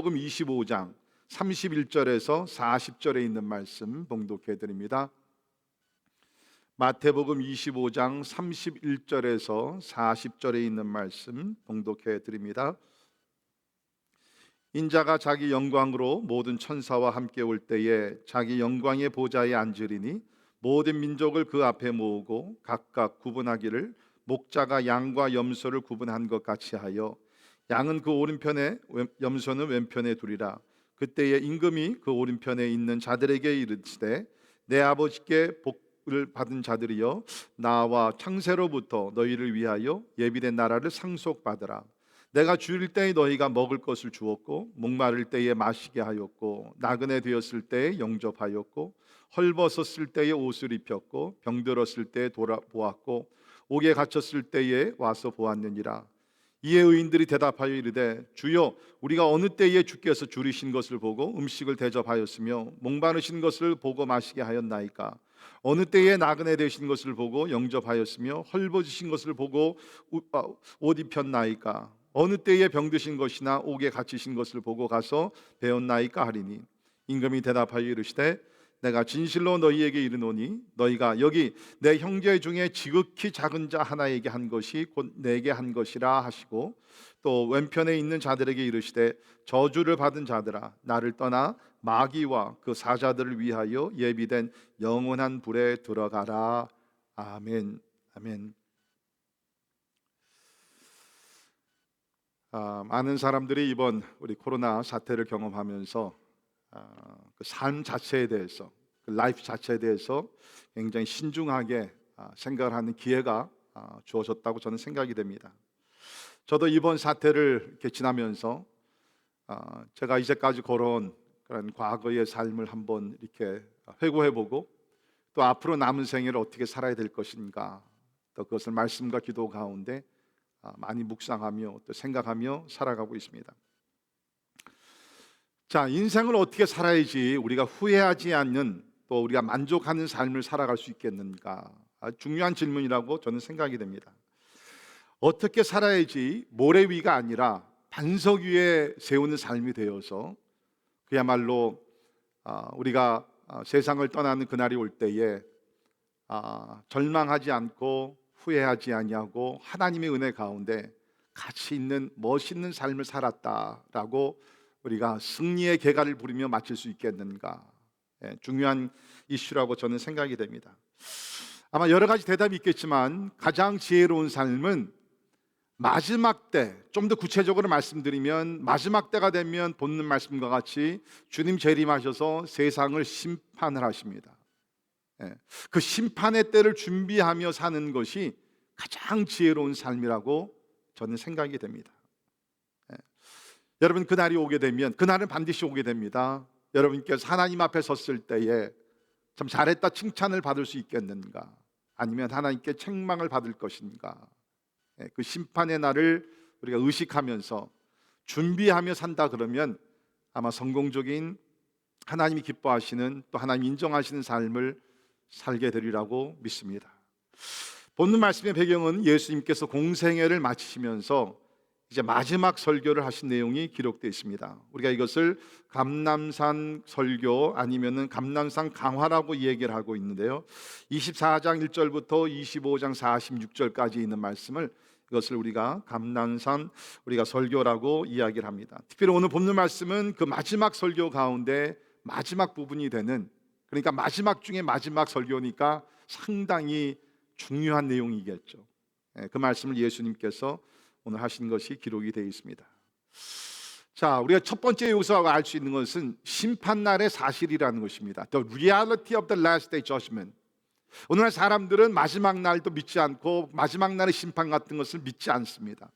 복음 25장 31절에서 40절에 있는 말씀 봉독해 드립니다. 마태복음 25장 31절에서 40절에 있는 말씀 봉독해 드립니다. 인자가 자기 영광으로 모든 천사와 함께 올 때에 자기 영광의 보좌에 앉으리니 모든 민족을 그 앞에 모으고 각각 구분하기를 목자가 양과 염소를 구분한 것 같이 하여 양은 그 오른편에 염소는 왼편에 두리라. 그때에 임금이 그 오른편에 있는 자들에게 이르시되 내 아버지께 복을 받은 자들이여 나와 창세로부터 너희를 위하여 예비된 나라를 상속받으라. 내가 주일 때에 너희가 먹을 것을 주었고 목마를 때에 마시게 하였고 나그네 되었을 때에 영접하였고 헐벗었을 때에 옷을 입혔고 병들었을 때에 돌아보았고 옥에 갇혔을 때에 와서 보았느니라. 이에 의인들이 대답하여 이르되 주여 우리가 어느 때에 주께서 줄이신 것을 보고 음식을 대접하였으며 목마르신 것을 보고 마시게 하였나이까? 어느 때에 나그네 되신 것을 보고 영접하였으며 헐벗으신 것을 보고 옷 입혔나이까? 어느 때에 병드신 것이나 옥에 갇히신 것을 보고 가서 배웠나이까 하리니 임금이 대답하여 이르시되 내가 진실로 너희에게 이르노니 너희가 여기 내 형제 중에 지극히 작은 자 하나에게 한 것이 곧 내게 한 것이라 하시고 또 왼편에 있는 자들에게 이르시되 저주를 받은 자들아 나를 떠나 마귀와 그 사자들을 위하여 예비된 영원한 불에 들어가라. 아멘. 아멘. 많은 사람들이 이번 우리 코로나 사태를 경험하면서 그 삶 자체에 대해서, 그 라이프 자체에 대해서 굉장히 신중하게 생각을 하는 기회가 주어졌다고 저는 생각이 됩니다. 저도 이번 사태를 이렇게 지나면서 제가 이제까지 걸어온 그런 과거의 삶을 한번 이렇게 회고해보고 또 앞으로 남은 생애를 어떻게 살아야 될 것인가, 또 그것을 말씀과 기도 가운데 많이 묵상하며 또 생각하며 살아가고 있습니다. 자, 인생을 어떻게 살아야지 우리가 후회하지 않는 또 우리가 만족하는 삶을 살아갈 수 있겠는가? 중요한 질문이라고 저는 생각이 됩니다. 어떻게 살아야지 모래 위가 아니라 반석 위에 세우는 삶이 되어서 그야말로 우리가 세상을 떠나는 그날이 올 때에 절망하지 않고 후회하지 아니하고 하나님의 은혜 가운데 가치 있는 멋있는 삶을 살았다라고 우리가 승리의 개가를 부리며 마칠 수 있겠는가? 중요한 이슈라고 저는 생각이 됩니다. 아마 여러 가지 대답이 있겠지만 가장 지혜로운 삶은 마지막 때, 좀 더 구체적으로 말씀드리면 마지막 때가 되면 본문 말씀과 같이 주님 재림하셔서 세상을 심판을 하십니다. 그 심판의 때를 준비하며 사는 것이 가장 지혜로운 삶이라고 저는 생각이 됩니다. 여러분, 그날이 오게 되면, 그날은 반드시 오게 됩니다. 여러분께서 하나님 앞에 섰을 때에 참 잘했다 칭찬을 받을 수 있겠는가, 아니면 하나님께 책망을 받을 것인가, 그 심판의 날을 우리가 의식하면서 준비하며 산다 그러면 아마 성공적인, 하나님이 기뻐하시는, 또 하나님이 인정하시는 삶을 살게 되리라고 믿습니다. 본문 말씀의 배경은 예수님께서 공생애를 마치시면서 이제 마지막 설교를 하신 내용이 기록되어 있습니다. 우리가 이것을 감람산 설교 아니면은 감람산 강화라고 얘기를 하고 있는데요. 24장 1절부터 25장 46절까지 있는 말씀을, 이것을 우리가 감람산 우리가 설교라고 이야기를 합니다. 특별히 오늘 본문 말씀은 그 마지막 설교 가운데 마지막 부분이 되는, 그러니까 마지막 중에 마지막 설교니까 상당히 중요한 내용이겠죠. 그 말씀을 예수님께서 오늘 하신 것이 기록이 되어 있습니다. 자, 우리가 첫 번째 여기서 알 수 있는 것은 심판날의 사실이라는 것입니다. The reality of the last day judgment. 오늘날 사람들은 마지막 날도 믿지 않고 마지막 날의 심판 같은 것을 믿지 않습니다.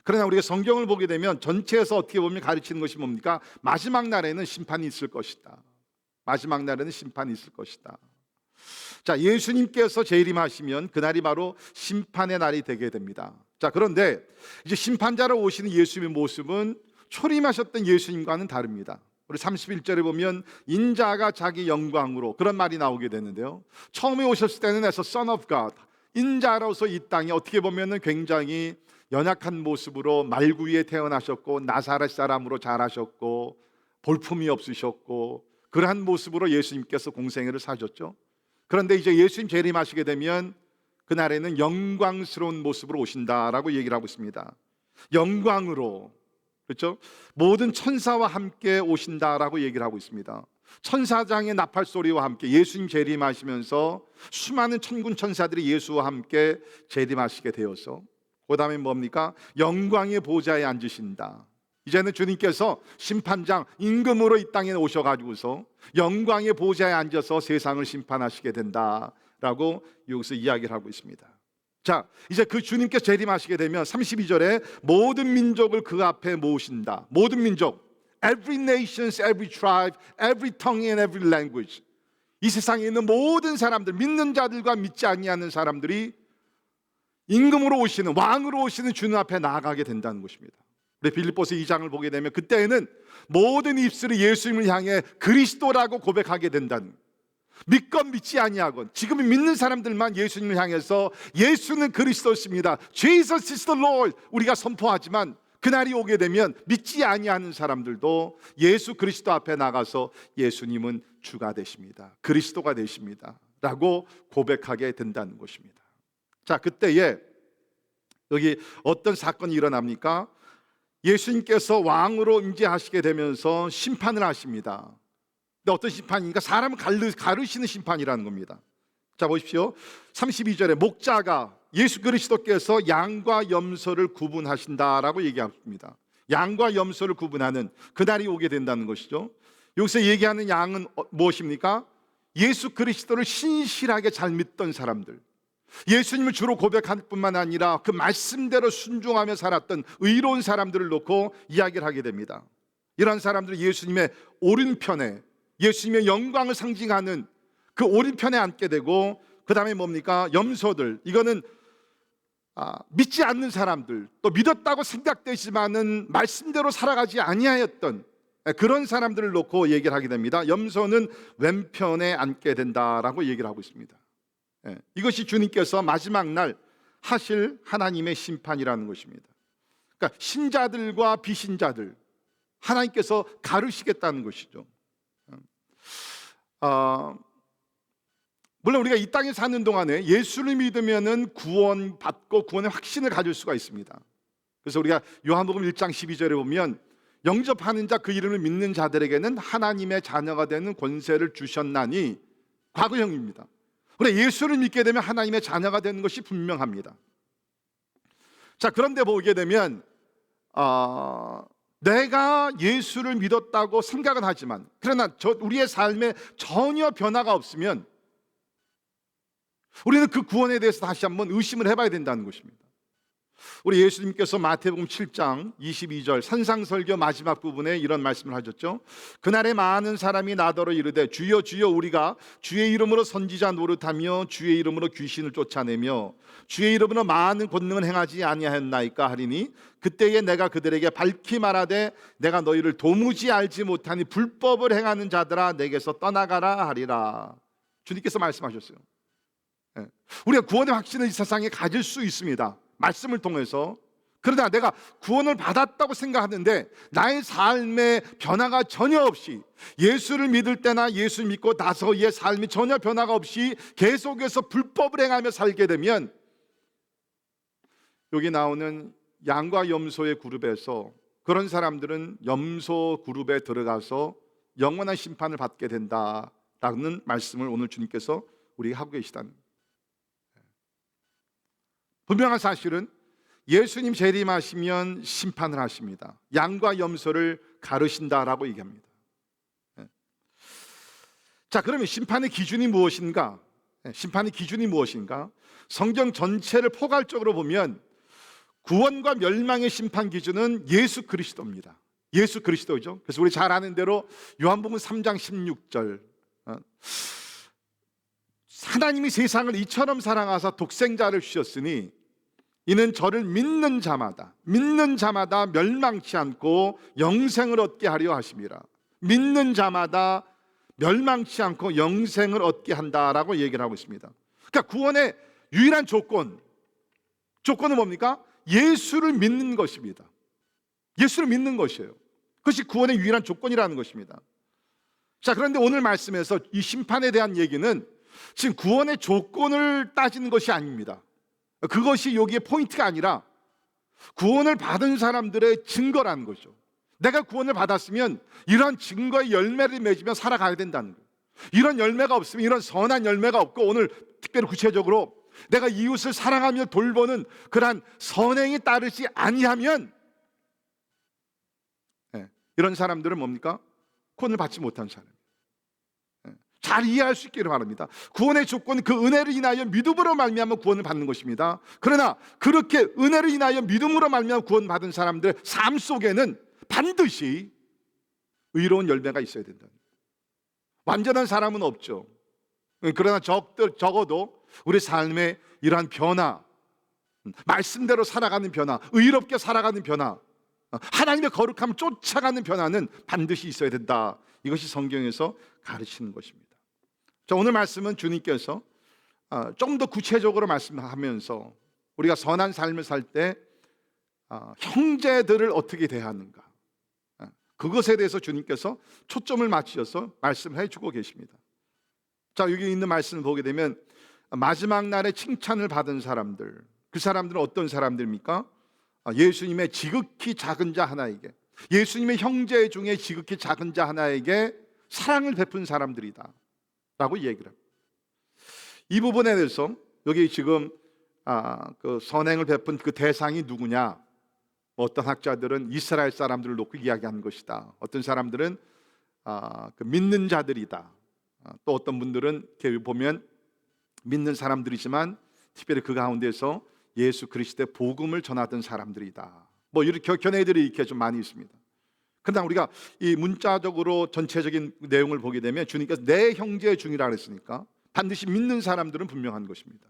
그러나 우리가 성경을 보게 되면 전체에서 어떻게 보면 가르치는 것이 뭡니까? 마지막 날에는 심판이 있을 것이다. 마지막 날에는 심판이 있을 것이다. 자, 예수님께서 재림하시면 그날이 바로 심판의 날이 되게 됩니다. 자, 그런데 이제 심판자로 오시는 예수님의 모습은 초림하셨던 예수님과는 다릅니다. 우리 31절에 보면 인자가 자기 영광으로, 그런 말이 나오게 되는데요. 처음에 오셨을 때는 as a son of God, 인자로서 이 땅에 어떻게 보면 굉장히 연약한 모습으로 말구이에 태어나셨고 나사렛 사람으로 자라셨고 볼품이 없으셨고 그러한 모습으로 예수님께서 공생애를 사셨죠. 그런데 이제 예수님 재림하시게 되면 그날에는 영광스러운 모습으로 오신다라고 얘기를 하고 있습니다. 영광으로, 그렇죠? 모든 천사와 함께 오신다라고 얘기를 하고 있습니다. 천사장의 나팔 소리와 함께 예수님 재림하시면서 수많은 천군 천사들이 예수와 함께 재림하시게 되어서 그 다음에 뭡니까? 영광의 보좌에 앉으신다. 이제는 주님께서 심판장 임금으로 이 땅에 오셔가지고서 영광의 보좌에 앉아서 세상을 심판하시게 된다라고 여기서 이야기를 하고 있습니다. 자, 이제 그 주님께서 재림하시게 되면 32절에 모든 민족을 그 앞에 모으신다. 모든 민족, every nation, every tribe, every tongue and every language. 이 세상에 있는 모든 사람들, 믿는 자들과 믿지 아니하는 사람들이 임금으로 오시는, 왕으로 오시는 주님 앞에 나아가게 된다는 것입니다. 우리 빌립보서 2장을 보게 되면 그때에는 모든 입술이 예수님을 향해 그리스도라고 고백하게 된다는, 믿건 믿지 아니하건 지금 믿는 사람들만 예수님을 향해서 예수는 그리스도십니다, Jesus is the Lord 우리가 선포하지만 그날이 오게 되면 믿지 아니하는 사람들도 예수 그리스도 앞에 나가서 예수님은 주가 되십니다, 그리스도가 되십니다 라고 고백하게 된다는 것입니다. 자, 그때에 여기 어떤 사건이 일어납니까? 예수님께서 왕으로 임재하시게 되면서 심판을 하십니다. 근데 어떤 심판입니까? 사람을 가르시는 심판이라는 겁니다. 자, 보십시오. 32절에 목자가 예수 그리스도께서 양과 염소를 구분하신다라고 얘기합니다. 양과 염소를 구분하는 그날이 오게 된다는 것이죠. 여기서 얘기하는 양은 무엇입니까? 예수 그리스도를 신실하게 잘 믿던 사람들, 예수님을 주로 고백할 뿐만 아니라 그 말씀대로 순종하며 살았던 의로운 사람들을 놓고 이야기를 하게 됩니다. 이런 사람들은 예수님의 오른편에, 예수님의 영광을 상징하는 그 오른편에 앉게 되고, 그 다음에 뭡니까? 염소들, 이거는 믿지 않는 사람들, 또 믿었다고 생각되지만은 말씀대로 살아가지 아니하였던 그런 사람들을 놓고 얘기를 하게 됩니다. 염소는 왼편에 앉게 된다라고 얘기를 하고 있습니다. 이것이 주님께서 마지막 날 하실 하나님의 심판이라는 것입니다. 그러니까 신자들과 비신자들, 하나님께서 가르시겠다는 것이죠. 물론 우리가 이 땅에 사는 동안에 예수를 믿으면은 구원받고 구원의 확신을 가질 수가 있습니다. 그래서 우리가 요한복음 1장 12절에 보면 영접하는 자 그 이름을 믿는 자들에게는 하나님의 자녀가 되는 권세를 주셨나니, 과거형입니다. 그런데 예수를 믿게 되면 하나님의 자녀가 되는 것이 분명합니다. 자, 그런데 보게 되면 내가 예수를 믿었다고 생각은 하지만 그러나 우리의 삶에 전혀 변화가 없으면 우리는 그 구원에 대해서 다시 한번 의심을 해봐야 된다는 것입니다. 우리 예수님께서 마태복음 7장 22절 산상설교 마지막 부분에 이런 말씀을 하셨죠. 그날에 많은 사람이 나더러 이르되 주여 주여 우리가 주의 이름으로 선지자 노릇하며 주의 이름으로 귀신을 쫓아내며 주의 이름으로 많은 권능을 행하지 아니하였나이까 하리니 그때에 내가 그들에게 밝히 말하되 내가 너희를 도무지 알지 못하니 불법을 행하는 자들아 내게서 떠나가라 하리라. 주님께서 말씀하셨어요. 우리가 구원의 확신을 이 세상에 가질 수 있습니다, 말씀을 통해서. 그러나 내가 구원을 받았다고 생각하는데 나의 삶에 변화가 전혀 없이, 예수를 믿을 때나 예수 믿고 나서의 삶이 전혀 변화가 없이 계속해서 불법을 행하며 살게 되면 여기 나오는 양과 염소의 그룹에서 그런 사람들은 염소 그룹에 들어가서 영원한 심판을 받게 된다라는 말씀을 오늘 주님께서 우리에게 하고 계시다는, 분명한 사실은 예수님 재림하시면 심판을 하십니다. 양과 염소를 가르신다라고 얘기합니다. 자, 그러면 심판의 기준이 무엇인가? 심판의 기준이 무엇인가? 성경 전체를 포괄적으로 보면 구원과 멸망의 심판 기준은 예수 그리스도입니다. 예수 그리스도죠. 그래서 우리 잘 아는 대로 요한복음 3장 16절 하나님이 세상을 이처럼 사랑하사 독생자를 주셨으니 이는 저를 믿는 자마다 멸망치 않고 영생을 얻게 하려 하심이라. 믿는 자마다 멸망치 않고 영생을 얻게 한다라고 얘기를 하고 있습니다. 그러니까 구원의 유일한 조건은 뭡니까? 예수를 믿는 것입니다. 예수를 믿는 것이에요. 그것이 구원의 유일한 조건이라는 것입니다. 자, 그런데 오늘 말씀에서 이 심판에 대한 얘기는 지금 구원의 조건을 따지는 것이 아닙니다. 그것이 여기에 포인트가 아니라 구원을 받은 사람들의 증거라는 거죠. 내가 구원을 받았으면 이런 증거의 열매를 맺으며 살아가야 된다는 거예요. 이런 열매가 없으면, 이런 선한 열매가 없고, 오늘 특별히 구체적으로 내가 이웃을 사랑하며 돌보는 그러한 선행이 따르지 아니하면, 이런 사람들은 뭡니까? 구원을 받지 못한 사람. 잘 이해할 수 있기를 바랍니다. 구원의 조건은 그 은혜를 인하여 믿음으로 말미암아 구원을 받는 것입니다. 그러나 그렇게 은혜를 인하여 믿음으로 말미암아 구원받은 사람들의 삶 속에는 반드시 의로운 열매가 있어야 된다. 완전한 사람은 없죠. 그러나 적어도 우리 삶의 이러한 변화, 말씀대로 살아가는 변화, 의롭게 살아가는 변화, 하나님의 거룩함을 쫓아가는 변화는 반드시 있어야 된다. 이것이 성경에서 가르치는 것입니다. 자, 오늘 말씀은 주님께서 좀 더 구체적으로 말씀하면서 우리가 선한 삶을 살 때 형제들을 어떻게 대하는가, 그것에 대해서 주님께서 초점을 맞추셔서 말씀을 해주고 계십니다. 자, 여기 있는 말씀을 보게 되면 마지막 날에 칭찬을 받은 사람들, 그 사람들은 어떤 사람들입니까? 예수님의 지극히 작은 자 하나에게, 예수님의 형제 중에 지극히 작은 자 하나에게 사랑을 베푼 사람들이다 라고 얘기를 합니다. 이 부분에 대해서 여기 지금 그 선행을 베푼 그 대상이 누구냐, 어떤 학자들은 이스라엘 사람들을 놓고 이야기하는 것이다. 어떤 사람들은 그 믿는 자들이다. 또 어떤 분들은 이렇게 보면 믿는 사람들이지만 특별히 그 가운데서 예수 그리스도의 복음을 전하던 사람들이다. 뭐 이렇게 견해들이 이렇게 좀 많이 있습니다. 그러나 우리가 이 문자적으로 전체적인 내용을 보게 되면 주님께서 내 형제 중이라 그랬으니까 반드시 믿는 사람들은 분명한 것입니다.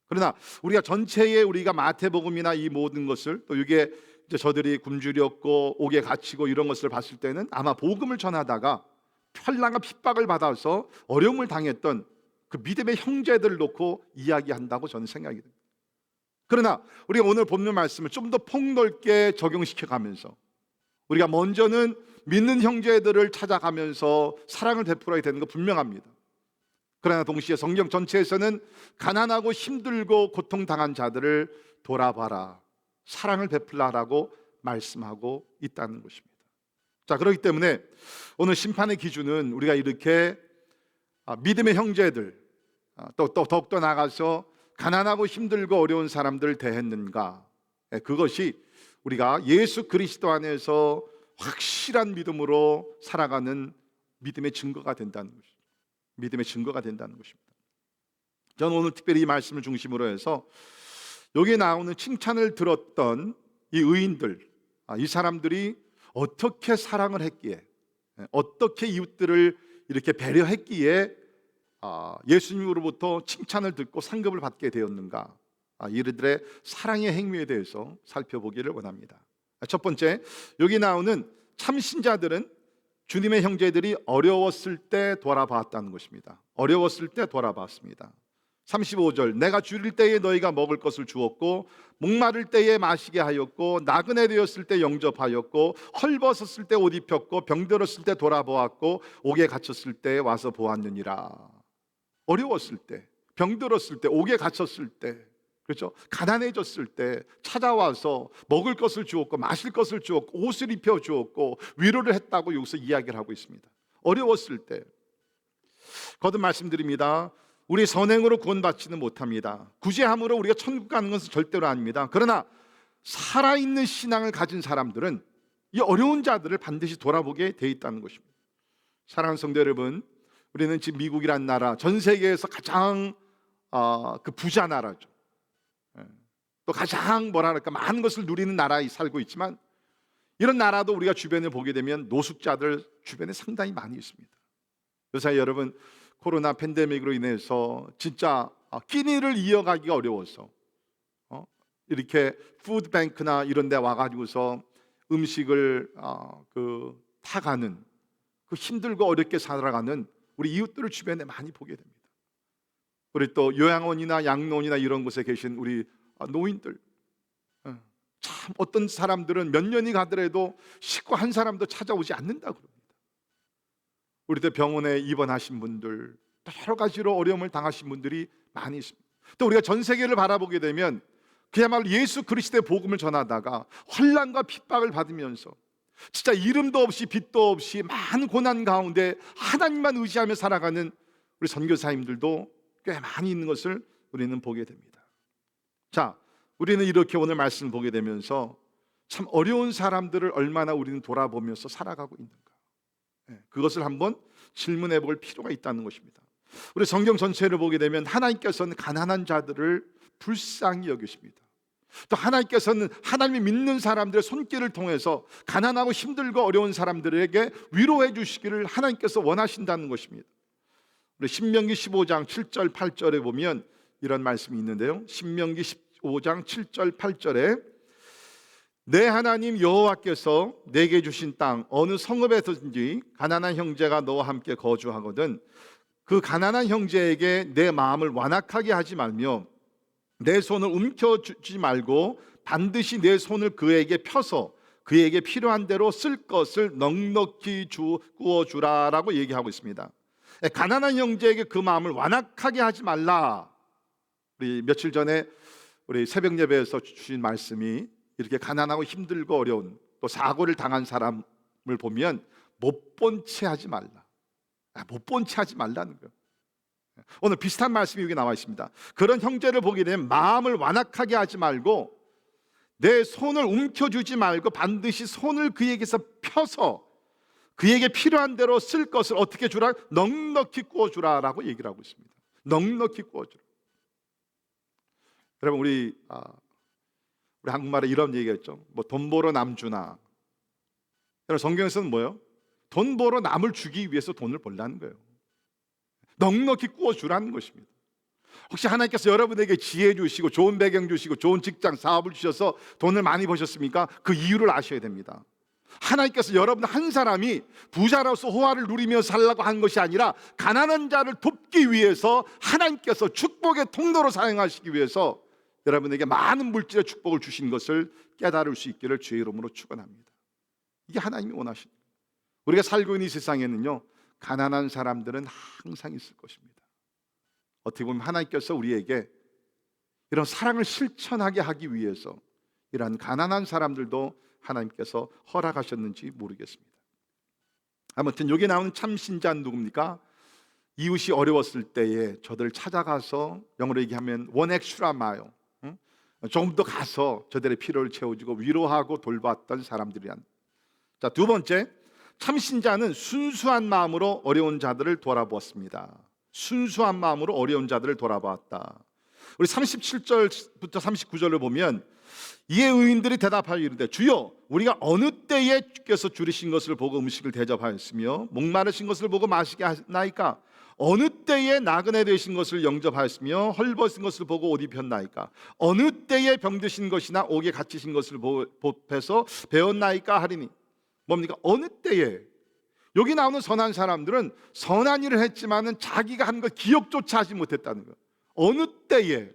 그러나 우리가 전체에 우리가 마태복음이나 이 모든 것을, 또 이게 이제 저들이 굶주렸고 옥에 갇히고 이런 것을 봤을 때는 아마 복음을 전하다가 편랑한 핍박을 받아서 어려움을 당했던 그 믿음의 형제들을 놓고 이야기한다고 저는 생각이 됩니다. 그러나 우리가 오늘 본문 말씀을 좀 더 폭넓게 적용시켜 가면서 우리가 먼저는 믿는 형제들을 찾아가면서 사랑을 베풀어야 되는 거 분명합니다. 그러나 동시에 성경 전체에서는 가난하고 힘들고 고통당한 자들을 돌아봐라, 사랑을 베풀라라고 말씀하고 있다는 것입니다. 자, 그렇기 때문에 오늘 심판의 기준은 우리가 이렇게 믿음의 형제들, 또 더욱더 나아가서 가난하고 힘들고 어려운 사람들을 대했는가, 그것이 우리가 예수 그리스도 안에서 확실한 믿음으로 살아가는 믿음의 증거가 된다는 것입니다. 믿음의 증거가 된다는 것입니다. 저는 오늘 특별히 이 말씀을 중심으로 해서 여기에 나오는 칭찬을 들었던 이 의인들, 이 사람들이 어떻게 사랑을 했기에, 어떻게 이웃들을 이렇게 배려했기에 예수님으로부터 칭찬을 듣고 상급을 받게 되었는가, 이들의 사랑의 행위에 대해서 살펴보기를 원합니다. 첫 번째, 여기 나오는 참신자들은 주님의 형제들이 어려웠을 때 돌아봤다는 것입니다. 어려웠을 때 돌아봤습니다. 35절, 내가 줄일 때에 너희가 먹을 것을 주었고 목마를 때에 마시게 하였고 나그네 되었을 때 영접하였고 헐벗었을 때 옷 입혔고 병들었을 때 돌아보았고 옥에 갇혔을 때 와서 보았느니라. 어려웠을 때, 병들었을 때, 옥에 갇혔을 때, 그렇죠? 가난해졌을 때 찾아와서 먹을 것을 주었고 마실 것을 주었고 옷을 입혀 주었고 위로를 했다고 여기서 이야기를 하고 있습니다. 어려웠을 때. 거듭 말씀드립니다. 우리 선행으로 구원받지는 못합니다. 구제함으로 우리가 천국 가는 것은 절대로 아닙니다. 그러나 살아있는 신앙을 가진 사람들은 이 어려운 자들을 반드시 돌아보게 돼 있다는 것입니다. 사랑하는 성도 여러분, 우리는 지금 미국이라는 나라, 전 세계에서 가장 그 부자 나라죠. 또 가장 뭐랄까 많은 것을 누리는 나라에 살고 있지만 이런 나라도 우리가 주변을 보게 되면 노숙자들 주변에 상당히 많이 있습니다. 요새 여러분, 코로나 팬데믹으로 인해서 진짜 끼니를 이어가기가 어려워서 이렇게 푸드뱅크나 이런 데 와가지고서 음식을 타가는, 그 힘들고 어렵게 살아가는 우리 이웃들을 주변에 많이 보게 됩니다. 우리 또 요양원이나 양로원이나 이런 곳에 계신 우리 노인들, 참 어떤 사람들은 몇 년이 가더라도 식구 한 사람도 찾아오지 않는다고 그럽니다. 우리도 병원에 입원하신 분들, 또 여러 가지로 어려움을 당하신 분들이 많이 있습니다. 또 우리가 전 세계를 바라보게 되면 그야말로 예수 그리스도의 복음을 전하다가 환난과 핍박을 받으면서 진짜 이름도 없이 빛도 없이 많은 고난 가운데 하나님만 의지하며 살아가는 우리 선교사님들도 꽤 많이 있는 것을 우리는 보게 됩니다. 자, 우리는 이렇게 오늘 말씀을 보게 되면서 참 어려운 사람들을 얼마나 우리는 돌아보면서 살아가고 있는가, 그것을 한번 질문해 볼 필요가 있다는 것입니다. 우리 성경 전체를 보게 되면 하나님께서는 가난한 자들을 불쌍히 여기십니다. 또 하나님께서는 하나님이 믿는 사람들의 손길을 통해서 가난하고 힘들고 어려운 사람들에게 위로해 주시기를 하나님께서 원하신다는 것입니다. 우리 신명기 15장 7절 8절에 보면 이런 말씀이 있는데요. 신명기 15장 7절 8절에 내 하나님 여호와께서 내게 주신 땅 어느 성읍에서든지 가난한 형제가 너와 함께 거주하거든 그 가난한 형제에게 내 마음을 완악하게 하지 말며 내 손을 움켜쥐지 말고 반드시 내 손을 그에게 펴서 그에게 필요한 대로 쓸 것을 넉넉히 구워주라라고 얘기하고 있습니다. 가난한 형제에게 그 마음을 완악하게 하지 말라. 우리 며칠 전에 우리 새벽 예배에서 주신 말씀이 이렇게 가난하고 힘들고 어려운 또 사고를 당한 사람을 보면 못 본 채 하지 말라. 못 본 채 하지 말라는 거예요. 오늘 비슷한 말씀이 여기 나와 있습니다. 그런 형제를 보게 되면 마음을 완악하게 하지 말고 내 손을 움켜쥐지 말고 반드시 손을 그에게서 펴서 그에게 필요한 대로 쓸 것을 어떻게 주라? 넉넉히 구워주라라고 얘기를 하고 있습니다. 넉넉히 구워주라. 여러분 우리 한국말에 이런 얘기했죠. 뭐 돈 벌어 남 주나. 여러분 성경에서는 뭐예요? 돈 벌어 남을 주기 위해서 돈을 벌라는 거예요. 넉넉히 구워주라는 것입니다. 혹시 하나님께서 여러분에게 지혜 주시고 좋은 배경 주시고 좋은 직장 사업을 주셔서 돈을 많이 버셨습니까? 그 이유를 아셔야 됩니다. 하나님께서 여러분 한 사람이 부자로서 호화를 누리며 살라고 한 것이 아니라 가난한 자를 돕기 위해서 하나님께서 축복의 통로로 사용하시기 위해서 여러분에게 많은 물질의 축복을 주신 것을 깨달을 수 있기를 주의 이름으로 축원합니다. 이게 하나님이 원하십니다. 우리가 살고 있는 이 세상에는요 가난한 사람들은 항상 있을 것입니다. 어떻게 보면 하나님께서 우리에게 이런 사랑을 실천하게 하기 위해서 이러한 가난한 사람들도 하나님께서 허락하셨는지 모르겠습니다. 아무튼 여기 나오는 참 신자는 누굽니까? 이웃이 어려웠을 때에 저들을 찾아가서 영어로 얘기하면 one extra mile, 조금 더 가서 저들의 필요를 채워주고 위로하고 돌봤던 사람들이란. 자, 두 번째, 참 신자는 순수한 마음으로 어려운 자들을 돌아보았습니다. 순수한 마음으로 어려운 자들을 돌아보았다. 우리 37절부터 39절을 보면 이에 의인들이 대답하여 이르되 주여 우리가 어느 때에 주께서 줄이신 것을 보고 음식을 대접하였으며 목마르신 것을 보고 마시게 하나이까? 어느 때에 나그네 되신 것을 영접하였으며 헐벗은 것을 보고 옷 입혔나이까? 어느 때에 병드신 것이나 옥에 갇히신 것을 보고서 배웠나이까 하리니. 뭡니까? 어느 때에. 여기 나오는 선한 사람들은 선한 일을 했지만은 자기가 한 것 기억조차 하지 못했다는 거예요. 어느 때에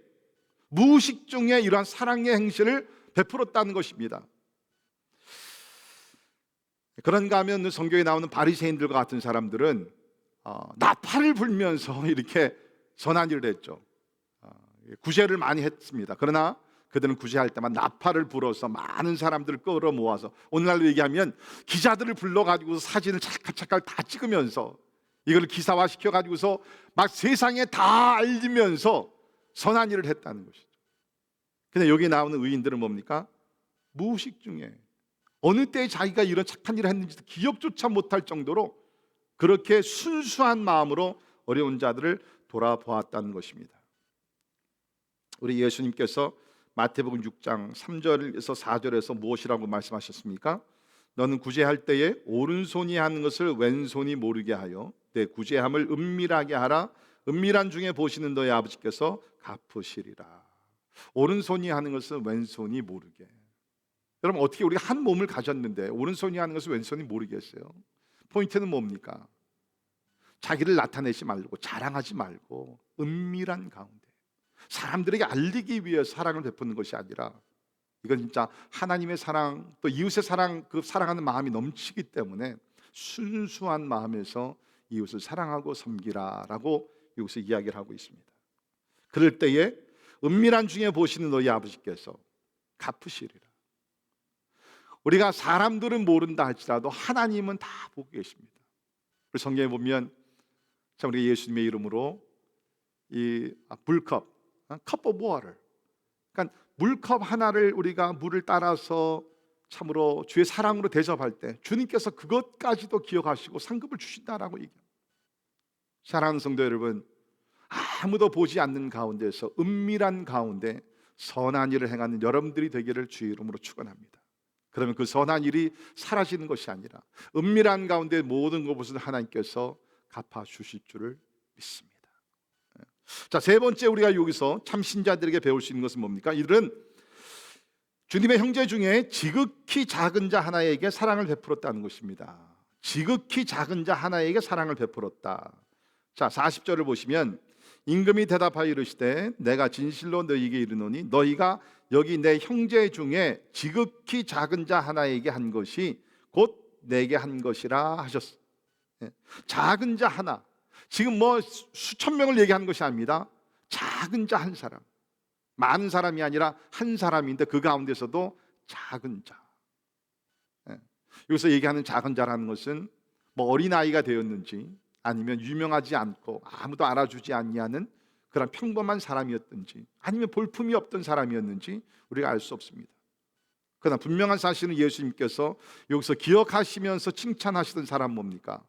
무의식 중에 이러한 사랑의 행실을 베풀었다는 것입니다. 그런가 하면 성경에 나오는 바리새인들과 같은 사람들은 나팔을 불면서 이렇게 선한 일을 했죠. 구제를 많이 했습니다. 그러나 그들은 구제할 때만 나팔을 불어서 많은 사람들을 끌어 모아서 오늘날로 얘기하면 기자들을 불러가지고 사진을 찰칵찰칵 다 찍으면서 이걸 기사화 시켜가지고서 막 세상에 다 알리면서 선한 일을 했다는 것이죠. 근데 여기 나오는 의인들은 뭡니까? 무의식 중에 어느 때에 자기가 이런 착한 일을 했는지 기억조차 못할 정도로 그렇게 순수한 마음으로 어려운 자들을 돌아보았다는 것입니다. 우리 예수님께서 마태복음 6장 3절에서 4절에서 무엇이라고 말씀하셨습니까? 너는 구제할 때에 오른손이 하는 것을 왼손이 모르게 하여 내 구제함을 은밀하게 하라. 은밀한 중에 보시는 너의 아버지께서 갚으시리라. 오른손이 하는 것은 왼손이 모르게. 여러분 어떻게 우리가 한 몸을 가졌는데 오른손이 하는 것을 왼손이 모르겠어요? 포인트는 뭡니까? 자기를 나타내지 말고 자랑하지 말고 은밀한 가운데 사람들에게 알리기 위해 사랑을 베푸는 것이 아니라 이건 진짜 하나님의 사랑, 또 이웃의 사랑, 그 사랑하는 마음이 넘치기 때문에 순수한 마음에서 이웃을 사랑하고 섬기라라고 여기서 이야기를 하고 있습니다. 그럴 때에 은밀한 중에 보시는 너희 아버지께서 갚으시리라. 우리가 사람들은 모른다 할지라도 하나님은 다 보고 계십니다. 우리 성경에 보면 참 우리가 예수님의 이름으로 이 물컵, cup of water, 그러니까 물컵 하나를 우리가 물을 따라서 참으로 주의 사랑으로 대접할 때 주님께서 그것까지도 기억하시고 상급을 주신다라고 얘기합니다. 사랑하는 성도 여러분, 아무도 보지 않는 가운데서 은밀한 가운데 선한 일을 행하는 여러분들이 되기를 주의 이름으로 축원합니다. 그러면 그 선한 일이 사라지는 것이 아니라 은밀한 가운데 모든 것을 하나님께서 갚아 주실 줄을 믿습니다. 자, 세 번째 우리가 여기서 참 신자들에게 배울 수 있는 것은 뭡니까? 이들은 주님의 형제 중에 지극히 작은 자 하나에게 사랑을 베풀었다는 것입니다. 지극히 작은 자 하나에게 사랑을 베풀었다. 자, 40절을 보시면 임금이 대답하여 이르시되 내가 진실로 너희에게 이르노니 너희가 여기 내 형제 중에 지극히 작은 자 하나에게 한 것이 곧 내게 한 것이라 하셨어. 작은 자 하나, 지금 뭐 수천 명을 얘기하는 것이 아닙니다. 작은 자 한 사람, 많은 사람이 아니라 한 사람인데 그 가운데서도 작은 자. 여기서 얘기하는 작은 자라는 것은 뭐 어린아이가 되었는지 아니면 유명하지 않고 아무도 알아주지 아니하는 그런 평범한 사람이었든지 아니면 볼품이 없던 사람이었는지 우리가 알 수 없습니다. 그러나 분명한 사실은 예수님께서 여기서 기억하시면서 칭찬하시던 사람 뭡니까?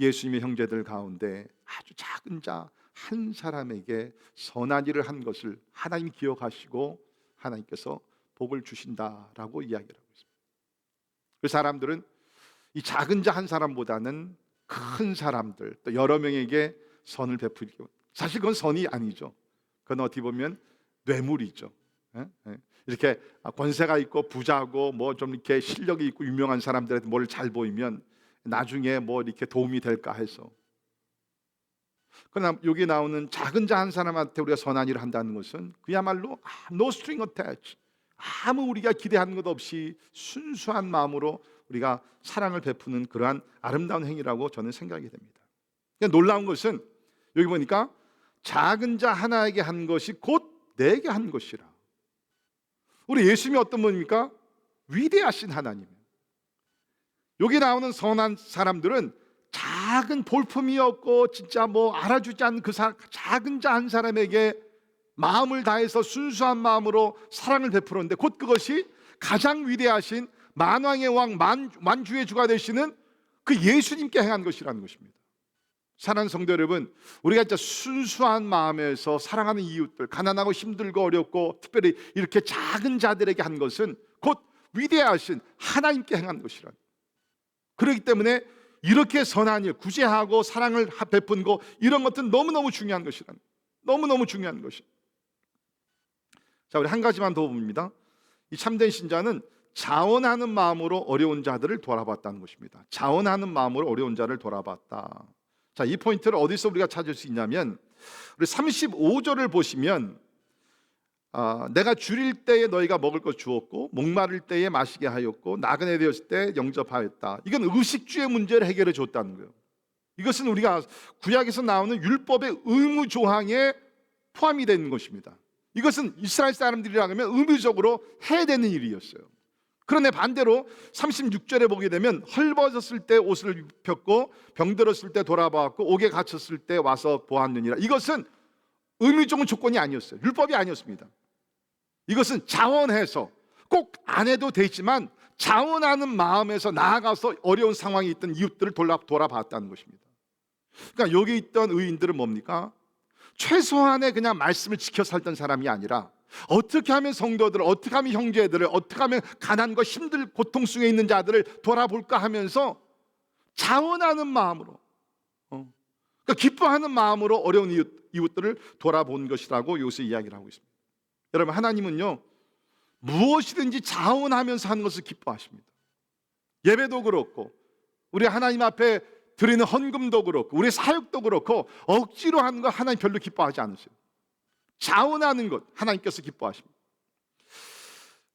예수님의 형제들 가운데 아주 작은 자 한 사람에게 선한 일을 한 것을 하나님이 기억하시고 하나님께서 복을 주신다라고 이야기를 하고 있습니다. 그 사람들은 이 작은 자 한 사람보다는 큰 사람들, 또 여러 명에게 선을 베풀고, 사실 그건 선이 아니죠. 그건 어떻게 보면 뇌물이죠. 이렇게 권세가 있고 부자고 뭐 좀 이렇게 실력이 있고 유명한 사람들한테 뭘 잘 보이면 나중에 뭐 이렇게 도움이 될까 해서. 그러나 여기 나오는 작은 자 한 사람한테 우리가 선한 일을 한다는 것은 그야말로 no string attached, 아무 우리가 기대하는 것 없이 순수한 마음으로 우리가 사랑을 베푸는 그러한 아름다운 행위라고 저는 생각이 됩니다. 놀라운 것은 여기 보니까 작은 자 하나에게 한 것이 곧 내게 한 것이라. 우리 예수님이 어떤 분입니까? 위대하신 하나님. 여기 나오는 선한 사람들은 작은 볼품이 없고 진짜 뭐 알아주지 않는 그 작은 자 한 사람에게 마음을 다해서 순수한 마음으로 사랑을 베풀었는데 곧 그것이 가장 위대하신 만왕의 왕 만주의 주가 되시는 그 예수님께 행한 것이라는 것입니다. 사랑하는 성도 여러분, 우리가 진짜 순수한 마음에서 사랑하는 이웃들, 가난하고 힘들고 어렵고 특별히 이렇게 작은 자들에게 한 것은 곧 위대하신 하나님께 행한 것이라는. 그렇기 때문에 이렇게 선한 일, 구제하고 사랑을 베푼고 이런 것들은 너무너무 중요한 것이라는, 너무너무 중요한 것이. 자, 우리 한 가지만 더 봅니다. 이 참된 신자는 자원하는 마음으로 어려운 자들을 돌아봤다는 것입니다. 자원하는 마음으로 어려운 자를 돌아봤다. 자, 이 포인트를 어디서 우리가 찾을 수 있냐면 우리 35절을 보시면 내가 줄일 때에 너희가 먹을 것 주었고 목마를 때에 마시게 하였고 나그네 되었을 때 영접하였다. 이건 의식주의 문제를 해결해 줬다는 거예요. 이것은 우리가 구약에서 나오는 율법의 의무 조항에 포함이 되는 것입니다. 이것은 이스라엘 사람들이라면 의무적으로 해야 되는 일이었어요. 그런데 반대로 36절에 보게 되면 헐벗었을 때 옷을 입혔고 병들었을 때 돌아보았고 옥에 갇혔을 때 와서 보았느니라. 이것은 의무적인 조건이 아니었어요. 율법이 아니었습니다. 이것은 자원해서 꼭 안 해도 되지만 자원하는 마음에서 나아가서 어려운 상황이 있던 이웃들을 돌아봤다는 것입니다. 그러니까 여기 있던 의인들은 뭡니까? 최소한의 그냥 말씀을 지켜 살던 사람이 아니라 어떻게 하면 성도들을, 어떻게 하면 형제들을, 어떻게 하면 가난과 힘들 고통 속에 있는 자들을 돌아볼까 하면서 자원하는 마음으로, 그러니까 기뻐하는 마음으로 어려운 이웃들을 돌아본 것이라고 여기서 이야기를 하고 있습니다. 여러분, 하나님은요 무엇이든지 자원하면서 하는 것을 기뻐하십니다. 예배도 그렇고 우리 하나님 앞에 드리는 헌금도 그렇고 우리 사역도 그렇고 억지로 하는 거 하나님 별로 기뻐하지 않으세요. 자원하는 것 하나님께서 기뻐하십니다.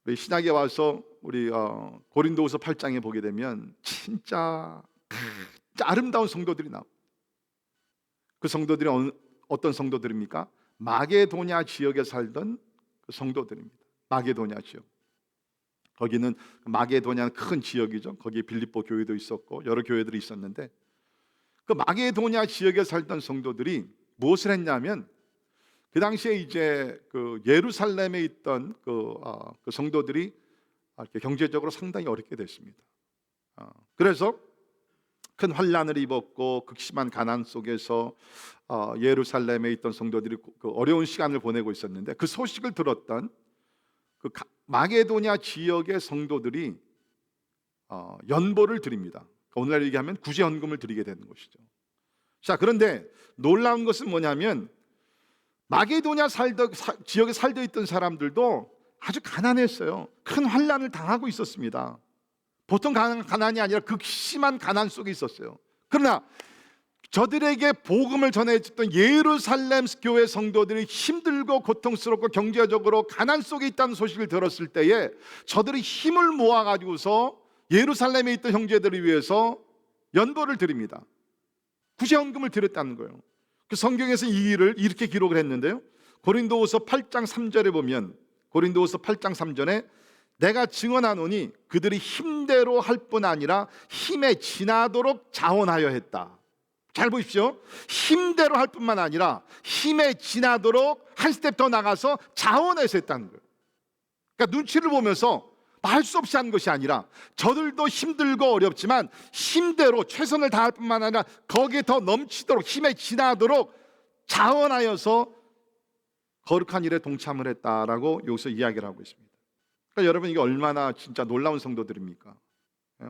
우리 신약에 와서 우리 고린도후서 8장에 보게 되면 진짜 아름다운 성도들이 나옵니다. 그 성도들이 어떤 성도들입니까? 마게도냐 지역에 살던 그 성도들입니다. 마게도냐 지역. 거기는 마게도냐는 큰 지역이죠. 거기에 빌립보 교회도 있었고 여러 교회들이 있었는데, 그 마게도냐 지역에 살던 성도들이 무엇을 했냐면, 그 당시에 이제 그 예루살렘에 있던 그 성도들이 이렇게 경제적으로 상당히 어렵게 됐습니다. 그래서 큰 환난을 입었고 극심한 가난 속에서 예루살렘에 있던 성도들이 그 어려운 시간을 보내고 있었는데, 그 소식을 들었던 그 마게도냐 지역의 성도들이 연보를 드립니다. 오늘날 얘기하면 구제헌금을 드리게 되는 것이죠. 자, 그런데 놀라운 것은 뭐냐면, 마게도냐 지역에 살고 있던 사람들도 아주 가난했어요. 큰 환난을 당하고 있었습니다. 보통 가난이 아니라 극심한 가난 속에 있었어요. 그러나 저들에게 복음을 전해줬던 예루살렘 교회 성도들이 힘들고 고통스럽고 경제적으로 가난 속에 있다는 소식을 들었을 때에 저들이 힘을 모아가지고서 예루살렘에 있던 형제들을 위해서 연보를 드립니다. 구제헌금을 드렸다는 거예요. 그 성경에서 이 일을 이렇게 기록을 했는데요, 고린도후서 8장 3절에 보면, 고린도후서 8장 3절에 내가 증언하노니 그들이 힘대로 할 뿐 아니라 힘에 지나도록 자원하여 했다. 잘 보십시오. 힘대로 할 뿐만 아니라 힘에 지나도록 한 스텝 더 나가서 자원해서 했다는 거예요. 그러니까 눈치를 보면서 할 수 없이 한 것이 아니라, 저들도 힘들고 어렵지만 힘대로 최선을 다할 뿐만 아니라 거기에 더 넘치도록 힘에 지나도록 자원하여서 거룩한 일에 동참을 했다라고 여기서 이야기를 하고 있습니다. 그러니까 여러분, 이게 얼마나 진짜 놀라운 성도들입니까?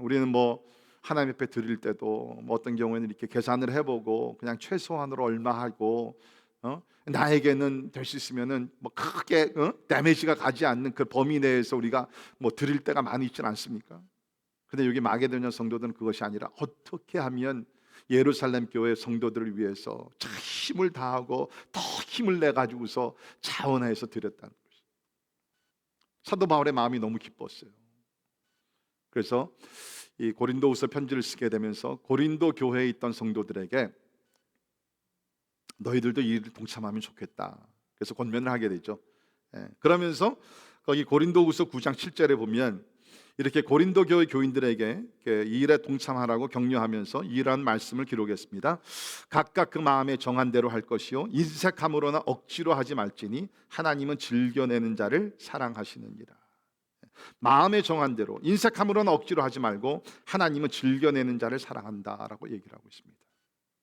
우리는 뭐 하나님 앞에 드릴 때도 뭐 어떤 경우에는 이렇게 계산을 해보고 그냥 최소한으로 얼마 하고 나에게는 될 수 있으면은 뭐 크게 데미지가 가지 않는 그 범위 내에서 우리가 뭐 드릴 때가 많이 있지는 않습니까? 근데 여기 마게도냐 성도들은 그것이 아니라 어떻게 하면 예루살렘 교회 성도들을 위해서 참 힘을 다하고 더 힘을 내 가지고서 자원해서 드렸다는 것이, 사도 바울의 마음이 너무 기뻤어요. 그래서 이 고린도후서 편지를 쓰게 되면서 고린도 교회에 있던 성도들에게 너희들도 이 일을 동참하면 좋겠다, 그래서 권면을 하게 되죠. 그러면서 거기 고린도후서 9장 7절에 보면 이렇게 고린도 교회 교인들에게 이 일에 동참하라고 격려하면서 이러한 말씀을 기록했습니다. 각각 그 마음에 정한 대로 할 것이요 인색함으로나 억지로 하지 말지니 하나님은 즐겨내는 자를 사랑하시느니라. 마음에 정한 대로, 인색함으로나 억지로 하지 말고 하나님은 즐겨내는 자를 사랑한다라고 얘기를 하고 있습니다.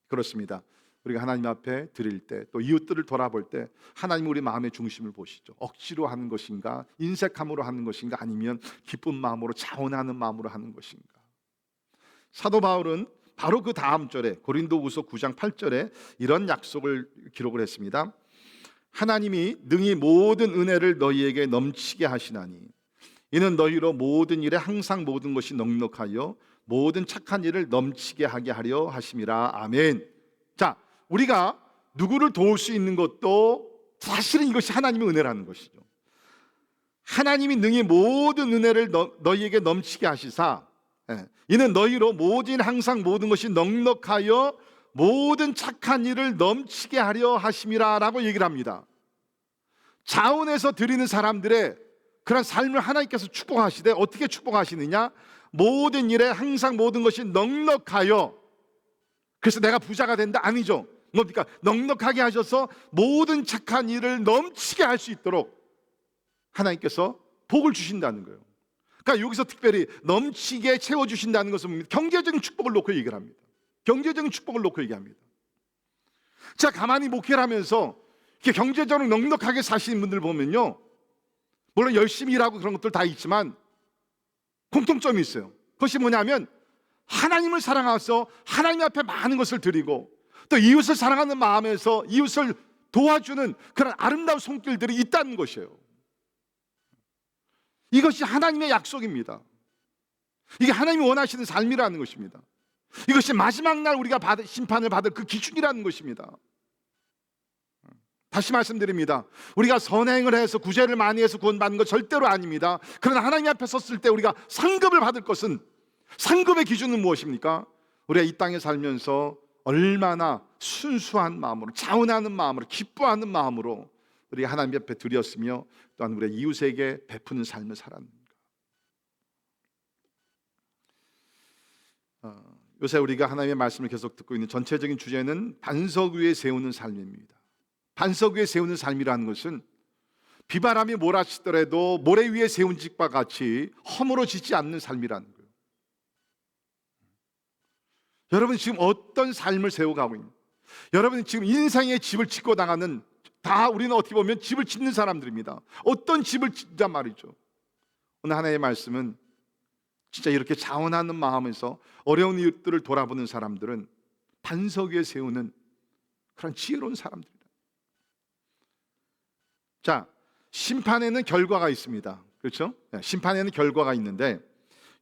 그렇습니다. 우리가 하나님 앞에 드릴 때, 또 이웃들을 돌아볼 때 하나님 우리 마음의 중심을 보시죠. 억지로 하는 것인가, 인색함으로 하는 것인가, 아니면 기쁜 마음으로 자원하는 마음으로 하는 것인가. 사도 바울은 바로 그 다음 절에 고린도후서 9장 8절에 이런 약속을 기록을 했습니다. 하나님이 능히 모든 은혜를 너희에게 넘치게 하시나니 이는 너희로 모든 일에 항상 모든 것이 넉넉하여 모든 착한 일을 넘치게 하게 하려 하심이라. 아멘. 자, 우리가 누구를 도울 수 있는 것도 사실은 이것이 하나님의 은혜라는 것이죠. 하나님이 능히 모든 은혜를 너희에게 넘치게 하시사 이는 너희로 모든 항상 모든 것이 넉넉하여 모든 착한 일을 넘치게 하려 하심이라 라고 얘기를 합니다. 자원해서 드리는 사람들의 그런 삶을 하나님께서 축복하시되, 어떻게 축복하시느냐, 모든 일에 항상 모든 것이 넉넉하여, 그래서 내가 부자가 된다 아니죠. 뭡니까? 넉넉하게 하셔서 모든 착한 일을 넘치게 할 수 있도록 하나님께서 복을 주신다는 거예요. 그러니까 여기서 특별히 넘치게 채워주신다는 것은 경제적인 축복을 놓고 얘기를 합니다. 경제적인 축복을 놓고 얘기합니다. 자, 가만히 목회를 하면서 이렇게 경제적으로 넉넉하게 사시는 분들 보면요, 물론 열심히 일하고 그런 것들 다 있지만 공통점이 있어요. 그것이 뭐냐면 하나님을 사랑해서 하나님 앞에 많은 것을 드리고, 또 이웃을 사랑하는 마음에서 이웃을 도와주는 그런 아름다운 손길들이 있다는 것이에요. 이것이 하나님의 약속입니다. 이게 하나님이 원하시는 삶이라는 것입니다. 이것이 마지막 날 우리가 심판을 받을 그 기준이라는 것입니다. 다시 말씀드립니다. 우리가 선행을 해서 구제를 많이 해서 구원받는 것 절대로 아닙니다. 그러나 하나님 앞에 섰을 때 우리가 상급을 받을 것은, 상급의 기준은 무엇입니까? 우리가 이 땅에 살면서 얼마나 순수한 마음으로, 자원하는 마음으로, 기뻐하는 마음으로 우리가 하나님 앞에 드렸으며 또한 우리 이웃에게 베푸는 삶을 살았는가. 요새 우리가 하나님의 말씀을 계속 듣고 있는 전체적인 주제는 반석 위에 세우는 삶입니다. 반석 위에 세우는 삶이라는 것은 비바람이 몰아치더라도 모래 위에 세운 집과 같이 허물어지지 않는 삶이라는 거예요. 여러분 지금 어떤 삶을 세워가고 있는, 여러분 지금 인생의 집을 짓고 나가는, 다 우리는 어떻게 보면 집을 짓는 사람들입니다. 어떤 집을 짓자 말이죠. 오늘 하나님의 말씀은 진짜 이렇게 자원하는 마음에서 어려운 이웃들을 돌아보는 사람들은 반석 위에 세우는 그런 지혜로운 사람들이다. 자, 심판에는 결과가 있습니다. 그렇죠? 심판에는 결과가 있는데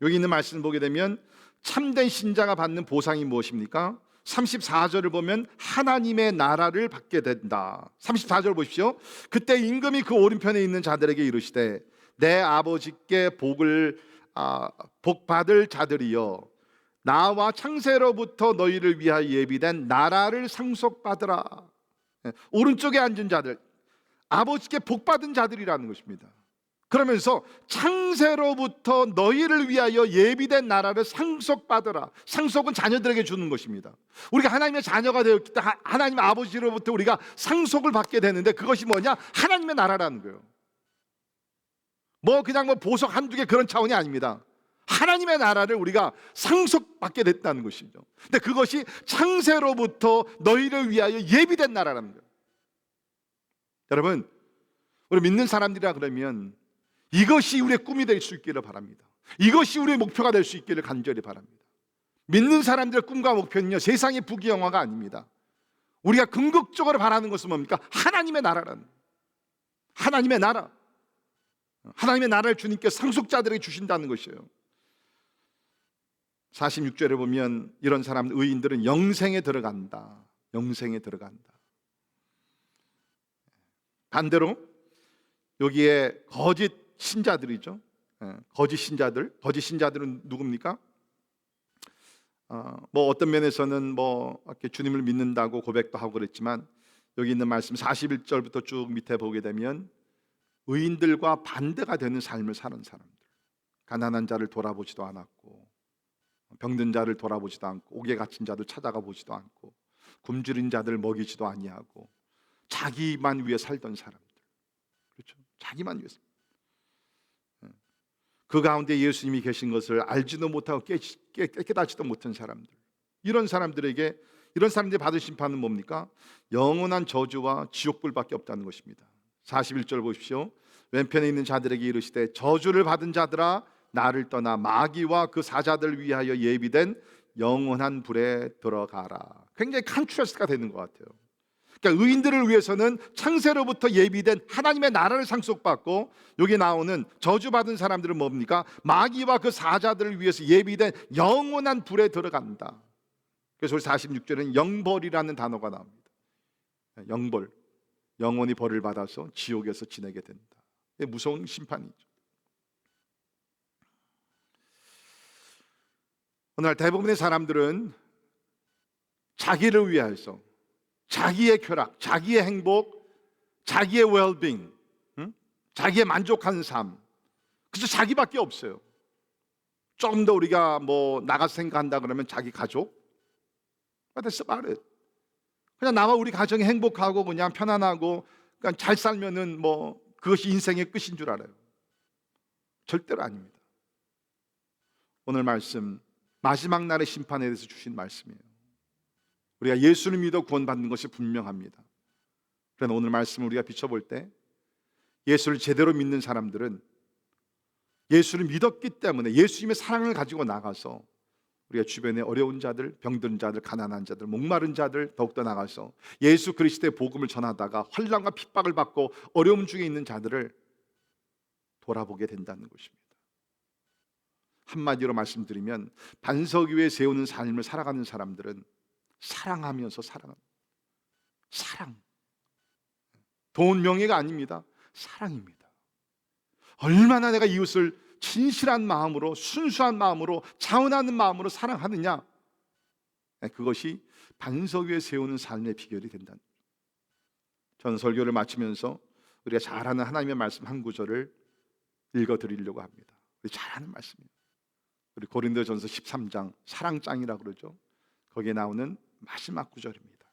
여기 있는 말씀을 보게 되면 참된 신자가 받는 보상이 무엇입니까? 34절을 보면 하나님의 나라를 받게 된다. 34절 보십시오. 그때 임금이 그 오른편에 있는 자들에게 이르시되 내 아버지께 복 받을 자들이여, 나와 창세로부터 너희를 위하여 예비된 나라를 상속받으라. 오른쪽에 앉은 자들, 아버지께 복 받은 자들이라는 것입니다. 그러면서 창세로부터 너희를 위하여 예비된 나라를 상속받으라. 상속은 자녀들에게 주는 것입니다. 우리가 하나님의 자녀가 되었기 때문에 하나님 아버지로부터 우리가 상속을 받게 되는데 그것이 뭐냐? 하나님의 나라라는 거예요. 그냥 보석 한두 개 그런 차원이 아닙니다. 하나님의 나라를 우리가 상속받게 됐다는 것이죠. 근데 그것이 창세로부터 너희를 위하여 예비된 나라라는 거예요. 여러분, 우리 믿는 사람들이라 그러면 이것이 우리의 꿈이 될 수 있기를 바랍니다. 이것이 우리의 목표가 될 수 있기를 간절히 바랍니다. 믿는 사람들의 꿈과 목표는요, 세상의 부귀영화가 아닙니다. 우리가 궁극적으로 바라는 것은 뭡니까? 하나님의 나라라는, 하나님의 나라, 하나님의 나라를 주님께서 상속자들에게 주신다는 것이에요. 46절에 보면 이런 사람, 의인들은 영생에 들어간다. 영생에 들어간다. 반대로 여기에 거짓 신자들이죠. 거짓 신자들은 누굽니까? 어떤 면에서는 이렇게 주님을 믿는다고 고백도 하고 그랬지만 여기 있는 말씀 41절부터 쭉 밑에 보게 되면 의인들과 반대가 되는 삶을 사는 사람들, 가난한 자를 돌아보지도 않았고 병든 자를 돌아보지도 않고 옥에 갇힌 자들 찾아가 보지도 않고 굶주린 자들 먹이지도 아니하고 자기만 위해 살던 사람들, 그렇죠? 자기만 위해서. 그 가운데 예수님이 계신 것을 알지도 못하고 깨닫지도 못한 사람들, 이런 사람들에게, 이런 사람들이 받을 심판은 뭡니까? 영원한 저주와 지옥불밖에 없다는 것입니다. 41절 보십시오. 왼편에 있는 자들에게 이르시되 저주를 받은 자들아 나를 떠나 마귀와 그 사자들 위하여 예비된 영원한 불에 들어가라. 굉장히 컨트라스트가 되는 것 같아요. 그러니까 의인들을 위해서는 창세로부터 예비된 하나님의 나라를 상속받고, 여기 나오는 저주받은 사람들은 뭡니까? 마귀와 그 사자들을 위해서 예비된 영원한 불에 들어간다. 그래서 우리 46절에는 영벌이라는 단어가 나옵니다. 영벌, 영원히 벌을 받아서 지옥에서 지내게 된다. 무서운 심판이죠. 오늘 대부분의 사람들은 자기를 위해서, 자기의 쾌락, 자기의 행복, 자기의 웰빙, 자기의 만족하는 삶, 그래서 자기밖에 없어요. 조금 더 우리가 나가서 생각한다 그러면 자기 가족, That's about it. 그냥 나와 우리 가정이 행복하고 그냥 편안하고 그냥 잘 살면은 그것이 인생의 끝인 줄 알아요. 절대로 아닙니다. 오늘 말씀 마지막 날의 심판에 대해서 주신 말씀이에요. 우리가 예수를 믿어 구원받는 것이 분명합니다. 그러나 오늘 말씀을 우리가 비춰볼 때 예수를 제대로 믿는 사람들은 예수를 믿었기 때문에 예수님의 사랑을 가지고 나가서 우리가 주변에 어려운 자들, 병든 자들, 가난한 자들, 목마른 자들 더욱더 나가서 예수 그리스도의 복음을 전하다가 환난과 핍박을 받고 어려움 중에 있는 자들을 돌아보게 된다는 것입니다. 한마디로 말씀드리면 반석 위에 세우는 삶을 살아가는 사람들은 사랑하면서 사랑합니다. 사랑. 돈, 명예가 아닙니다. 사랑입니다. 얼마나 내가 이웃을 진실한 마음으로, 순수한 마음으로, 자원하는 마음으로 사랑하느냐, 그것이 반석 위에 세우는 삶의 비결이 된다. 저는 설교를 마치면서 우리가 잘 아는 하나님의 말씀 한 구절을 읽어드리려고 합니다. 우리 잘 아는 말씀이에요. 우리 고린도전서 13장 사랑장이라고 그러죠. 거기에 나오는 마지막 구절입니다.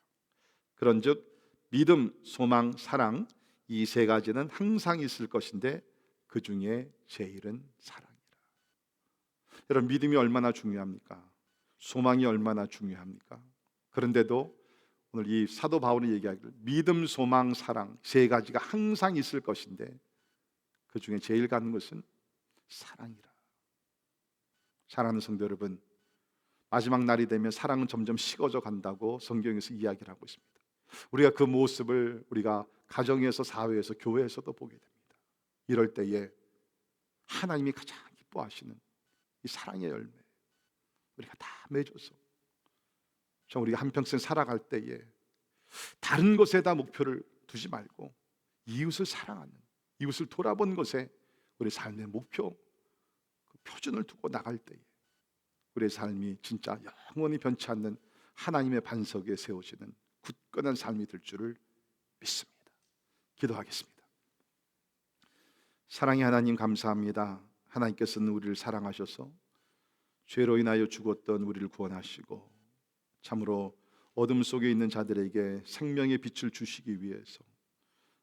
그런즉 믿음, 소망, 사랑, 이 세 가지는 항상 있을 것인데 그 중에 제일은 사랑이라. 여러분, 믿음이 얼마나 중요합니까? 소망이 얼마나 중요합니까? 그런데도 오늘 이 사도 바울이 얘기하기를 믿음, 소망, 사랑 세 가지가 항상 있을 것인데 그 중에 제일 가는 것은 사랑이라. 사랑하는 성도 여러분, 마지막 날이 되면 사랑은 점점 식어져 간다고 성경에서 이야기를 하고 있습니다. 우리가 그 모습을 우리가 가정에서, 사회에서, 교회에서도 보게 됩니다. 이럴 때에 하나님이 가장 기뻐하시는 이 사랑의 열매 우리가 다 맺어서 우리가 한평생 살아갈 때에 다른 것에다 목표를 두지 말고 이웃을 사랑하는, 이웃을 돌아본 것에 우리 삶의 목표, 그 표준을 두고 나갈 때에 우리의 삶이 진짜 영원히 변치 않는 하나님의 반석에 세워지는 굳건한 삶이 될 줄을 믿습니다. 기도하겠습니다. 사랑의 하나님, 감사합니다. 하나님께서는 우리를 사랑하셔서 죄로 인하여 죽었던 우리를 구원하시고 참으로 어둠 속에 있는 자들에게 생명의 빛을 주시기 위해서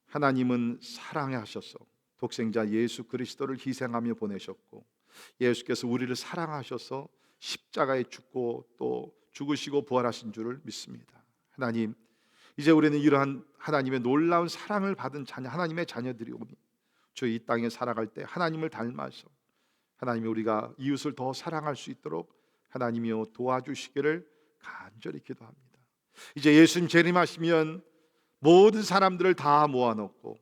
하나님은 사랑하셔서 독생자 예수 그리스도를 희생하며 보내셨고, 예수께서 우리를 사랑하셔서 십자가에 죽고 또 죽으시고 부활하신 줄을 믿습니다. 하나님, 이제 우리는 이러한 하나님의 놀라운 사랑을 받은 자녀, 하나님의 자녀들이 오니 주 이 땅에 살아갈 때 하나님을 닮아서 하나님이 우리가 이웃을 더 사랑할 수 있도록 하나님이여 도와주시기를 간절히 기도합니다. 이제 예수님 재림하시면 모든 사람들을 다 모아놓고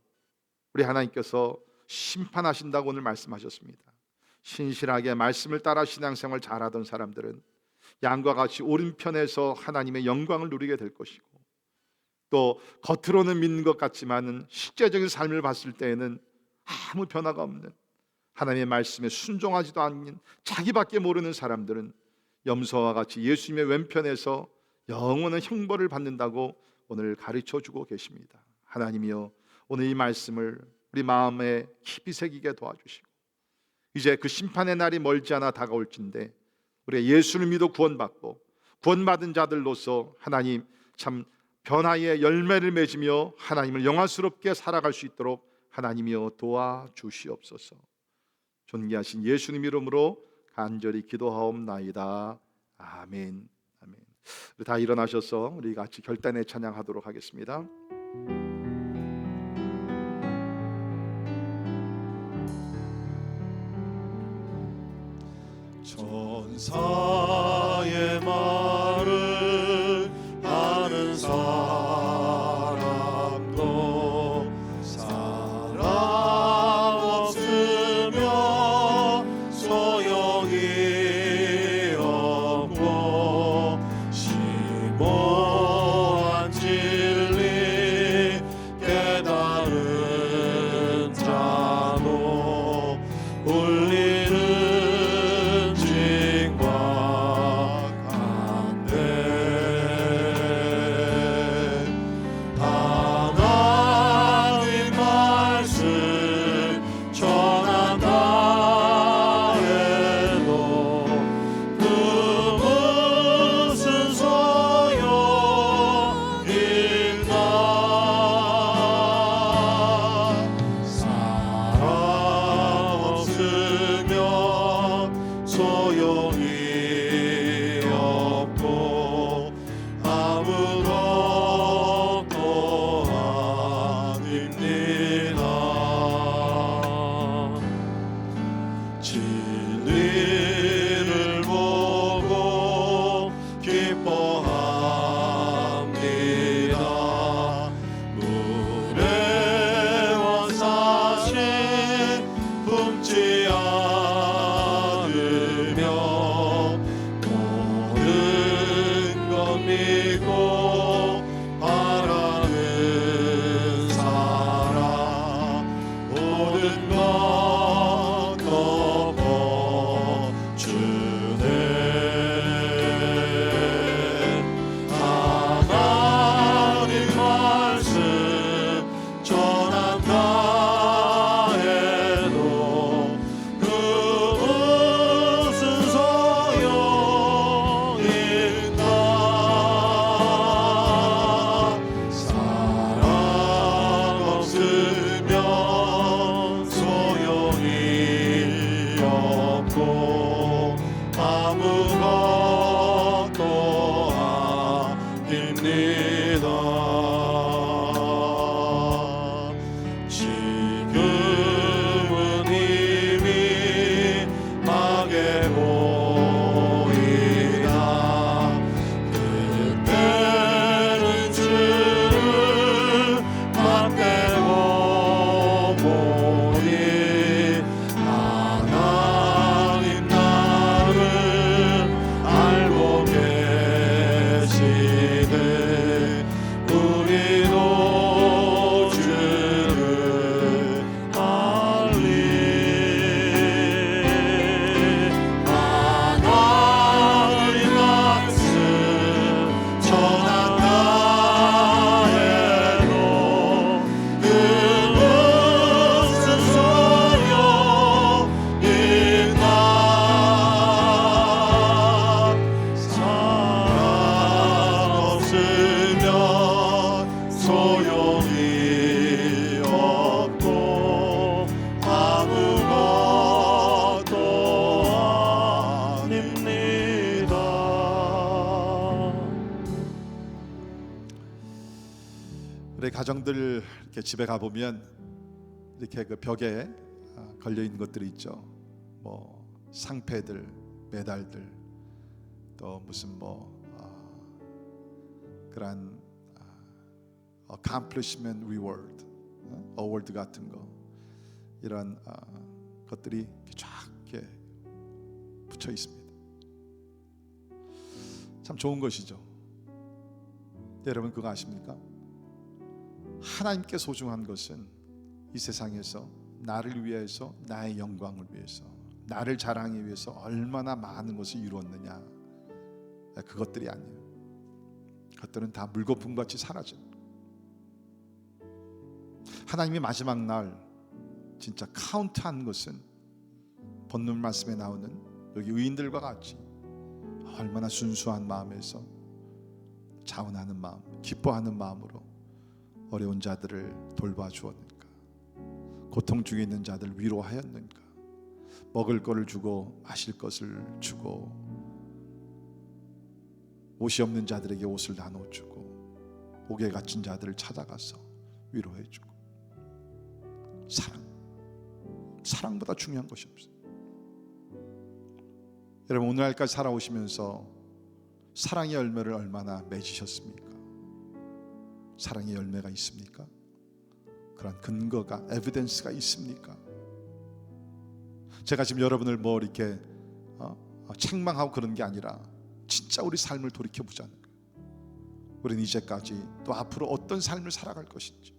우리 하나님께서 심판하신다고 오늘 말씀하셨습니다. 신실하게 말씀을 따라 신앙생활 잘하던 사람들은 양과 같이 오른편에서 하나님의 영광을 누리게 될 것이고, 또 겉으로는 믿는 것 같지만은 실제적인 삶을 봤을 때에는 아무 변화가 없는, 하나님의 말씀에 순종하지도 않는 자기밖에 모르는 사람들은 염소와 같이 예수님의 왼편에서 영원한 형벌을 받는다고 오늘 가르쳐 주고 계십니다. 하나님이여, 오늘 이 말씀을 우리 마음에 깊이 새기게 도와주시고 이제 그 심판의 날이 멀지 않아 다가올진데 우리가 예수를 믿어 구원받고 구원받은 자들로서 하나님 참 변화의 열매를 맺으며 하나님을 영화스럽게 살아갈 수 있도록 하나님이여 도와주시옵소서. 존귀하신 예수님 이름으로 간절히 기도하옵나이다. 아멘. 아멘. 우리 다 일어나셔서 우리 같이 결단의 찬양하도록 하겠습니다. 천사의 말을 아는 사람도 사랑 없으며 소용이 없고 심오한 진리 깨달은 자도 울리는 진리를 보고 기뻐합니다. 물의 원사신 품지 않으며 모든 것 믿고 바라는 사람 지금은 이미 막에 보이나 그때는 주를 맞대고 보니 하나님 나를 알고 계시네 우리도 주를 알리 하나님 말씀 전한 나에도 그것은 소용있나 사랑 없으면 소용이 없고 아무것도 아닙니다. 우리 가정들 이렇게 집에 가 보면 이렇게 그 벽에 걸려 있는 것들이 있죠. 뭐 상패들, 메달들, 또 무슨 뭐 그런 accomplishment reward, 어워드 같은 거 이런 것들이 이렇게 쫙 이렇게 붙여 있습니다. 참 좋은 것이죠. 여러분 그거 아십니까? 하나님께 소중한 것은 이 세상에서 나를 위해서, 나의 영광을 위해서, 나를 자랑하기 위해서 얼마나 많은 것을 이루었느냐, 그것들이 아니에요. 그것들은 다 물거품같이 사라져. 하나님이 마지막 날 진짜 카운트한 것은 본문 말씀에 나오는 여기 의인들과 같이 얼마나 순수한 마음에서 자원하는 마음, 기뻐하는 마음으로 어려운 자들을 돌봐주었는가, 고통 중에 있는 자들 위로하였는가, 먹을 것을 주고 마실 것을 주고 옷이 없는 자들에게 옷을 나눠주고 옥에 갇힌 자들을 찾아가서 위로해주고. 사랑보다 중요한 것이 없어요. 여러분 오늘날까지 살아오시면서 사랑의 열매를 얼마나 맺으셨습니까? 사랑의 열매가 있습니까? 그런 근거가, 에비던스가 있습니까? 제가 지금 여러분을 뭐 이렇게 책망하고 그런 게 아니라 진짜 우리 삶을 돌이켜 보자는 거예요. 우리는 이제까지 또 앞으로 어떤 삶을 살아갈 것인지,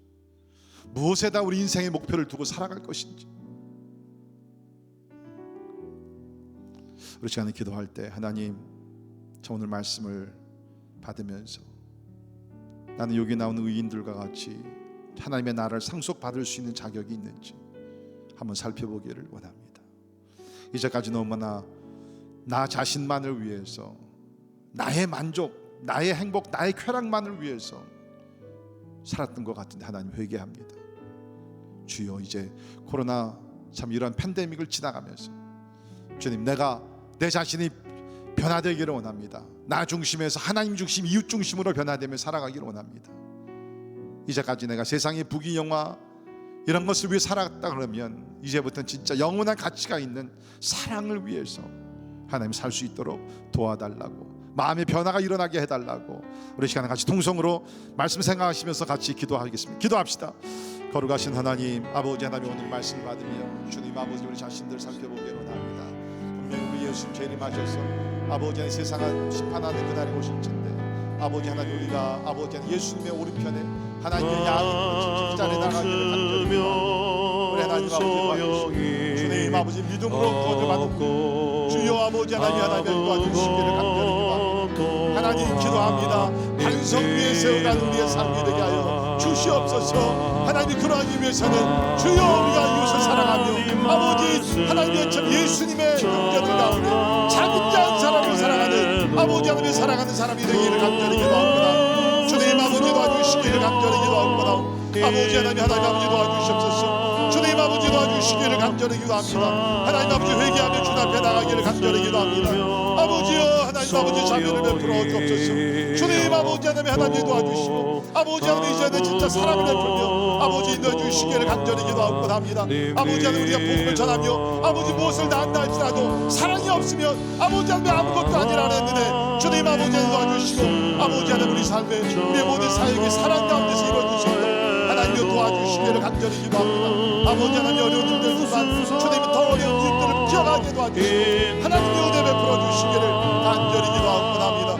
무엇에다 우리 인생의 목표를 두고 살아갈 것인지. 우리 시간에 기도할 때 하나님, 저 오늘 말씀을 받으면서 나는 여기 나오는 의인들과 같이 하나님의 나라를 상속받을 수 있는 자격이 있는지 한번 살펴보기를 원합니다. 이제까지 너무나 나 자신만을 위해서, 나의 만족, 나의 행복, 나의 쾌락만을 위해서 살았던 것 같은데 하나님 회개합니다. 주여, 이제 코로나 참 이런 팬데믹을 지나가면서 주님, 내가 내 자신이 변화되기를 원합니다. 나 중심에서 하나님 중심, 이웃 중심으로 변화되며 살아가기를 원합니다. 이제까지 내가 세상의 부귀영화 이런 것을 위해 살았다 그러면 이제부터는 진짜 영원한 가치가 있는 사랑을 위해서 하나님 살 수 있도록 도와달라고, 마음의 변화가 일어나게 해달라고 우리 시간에 같이 통성으로 말씀 생각하시면서 같이 기도하겠습니다. 기도합시다. 거룩하신 하나님 아버지, 하나님 오늘 말씀 받으며 주님 아버지 우리 자신들 살펴보기를 원합니다. 분명히 우리 예수님 재림하셔서 아버지 하나님 세상을 심판하는 그날이 오실 텐데 아버지 하나님 우리가 아버지 하나님 예수님의 오른편에 하나님의 양이 그 자리에 나가기를 간절히 우리 하나님 아버지 주님 아버지 믿음으로 구원을 받고 주여 아버지 하나님의 도와주시기를 간절히 기도합니다. 하나님 기도합니다. 반석 위에 세워간 우리의 삶이 되게 하여 주시옵소서. 하나님 그러하기 위해서는 주여 우리가 이웃을 사랑하며 아버지 하나님의 참 예수님의 경전을 나오는 작은 자한 사람을 사랑하는 아버지 하나님의 사랑하는 사람이 되기를 간절히 기도합니다. 주님 아버지 도와주시기를 간절히 기도합니다. 아버지 하나님 아버지 도와주시옵소서. 주님 아버지 도와주시기를 간절히 기도합니다. 하나님 아버지 회개하며 주 앞에 나가기를 간절히 기도합니다. 아버지여 하나님 아버지 자비를 베풀어 주옵소서. 주님 아버지 아버지 하나님 하나님 도와주시고 아버지 하나님 이제는 진짜 사랑을 베풀며 아버지 인도해 주시기를 간절히 기도하고 합니다. 아버지 하나님 우리가 복음을 전하며 아버지 무엇을 낳는다 할지라도 사랑이 없으면 아버지 하나님 아무것도 아니라 했는데 주님 아버지 하나님 도와주시고 아버지 하나님 우리 삶에 우리의 모든 사역이 사랑 가운데서 이루어지시도록 하나님이 도와주시기를 간절히 기도합니다. 아버지 하나님 어려운 일들지만 주님이 더 어려운 일들을 뛰어나게 도와주시고 하나님의 은혜 베풀어 주시기를 간절히 기도하고 합니다.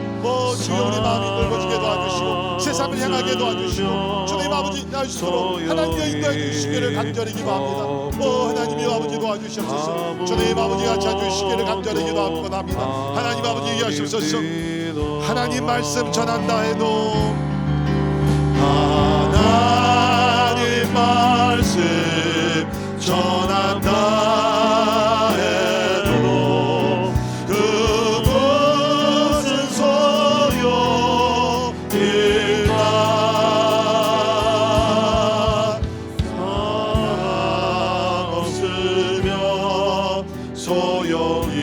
지금 우리 마음이 넓어지게 도와주시고 세상을 향하게 도와주시고 주님 아버지 날수록 하나님의 인도해 주시기를 간절히 기도합니다. 하나님이 아버지 도와주시옵소서. 주님 아버지가 찾아주시기를 간절히 기도하고 합니다. 하나님 아버지 이해하시옵소서. 하나님 말씀 전한다 해도 하나님 말씀 전한다 해도 그 무슨 소용이나 사랑 없으면 소용이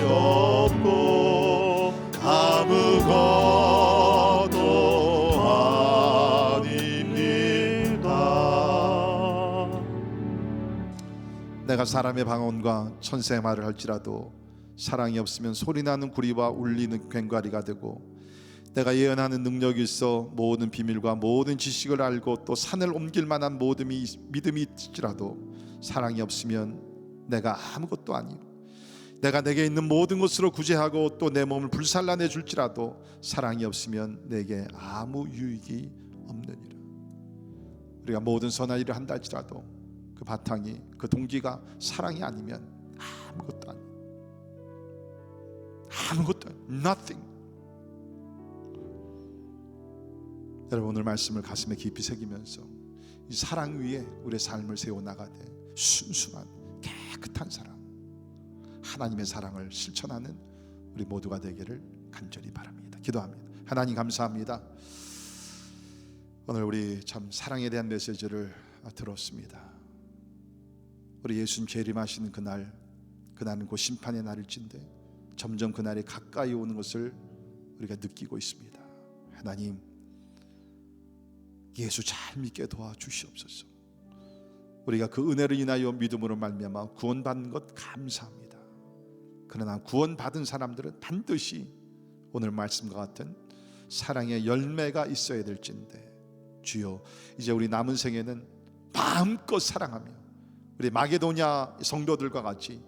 없고 아무것도 아닙니다. 내가 사람의 방언과 천사의 말을 할지라도 사랑이 없으면 소리나는 구리와 울리는 괭과리가 되고 내가 예언하는 능력이 있어 모든 비밀과 모든 지식을 알고 또 산을 옮길 만한 모든 믿음이 있을지라도 사랑이 없으면 내가 아무것도 아니고 내가 내게 있는 모든 것으로 구제하고 또 내 몸을 불살라내 줄지라도 사랑이 없으면 내게 아무 유익이 없느니라. 우리가 모든 선한 일을 한다 할지라도 그 바탕이 그 동기가 사랑이 아니면 아무것도 아니에요. 아무것도 아니에요. Nothing. 여러분 오늘 말씀을 가슴에 깊이 새기면서 이 사랑 위에 우리의 삶을 세워나가되 순수한 깨끗한 사랑 하나님의 사랑을 실천하는 우리 모두가 되기를 간절히 바랍니다. 기도합니다. 하나님 감사합니다. 오늘 우리 참 사랑에 대한 메시지를 들었습니다. 우리 예수님 재림하시는 그날은 곧 심판의 날일진데 점점 그날이 가까이 오는 것을 우리가 느끼고 있습니다. 하나님 예수 잘 믿게 도와주시옵소서. 우리가 그 은혜를 인하여 믿음으로 말미암아 구원받는 것 감사합니다. 그러나 구원받은 사람들은 반드시 오늘 말씀과 같은 사랑의 열매가 있어야 될진데 주여 이제 우리 남은 생에는 마음껏 사랑하며 우리 마게도냐 성도들과 같이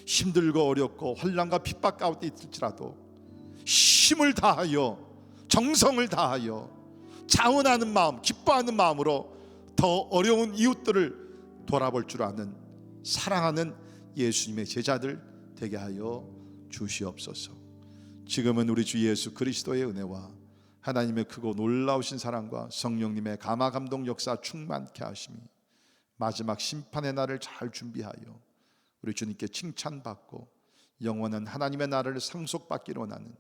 힘들고 어렵고 환난과 핍박 가운데 있을지라도 힘을 다하여 정성을 다하여 자원하는 마음 기뻐하는 마음으로 더 어려운 이웃들을 돌아볼 줄 아는 사랑하는 예수님의 제자들 되게 하여 주시옵소서. 지금은 우리 주 예수 그리스도의 은혜와 하나님의 크고 놀라우신 사랑과 성령님의 감화 감동 역사 충만케 하심이 마지막 심판의 날을 잘 준비하여 우리 주님께 칭찬받고 영원한 하나님의 나라를 상속받기를 원하는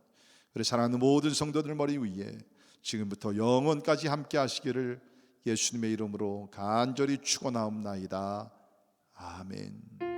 우리 사랑하는 모든 성도들 머리 위에 지금부터 영원까지 함께 하시기를 예수님의 이름으로 간절히 축원하옵나이다. 아멘.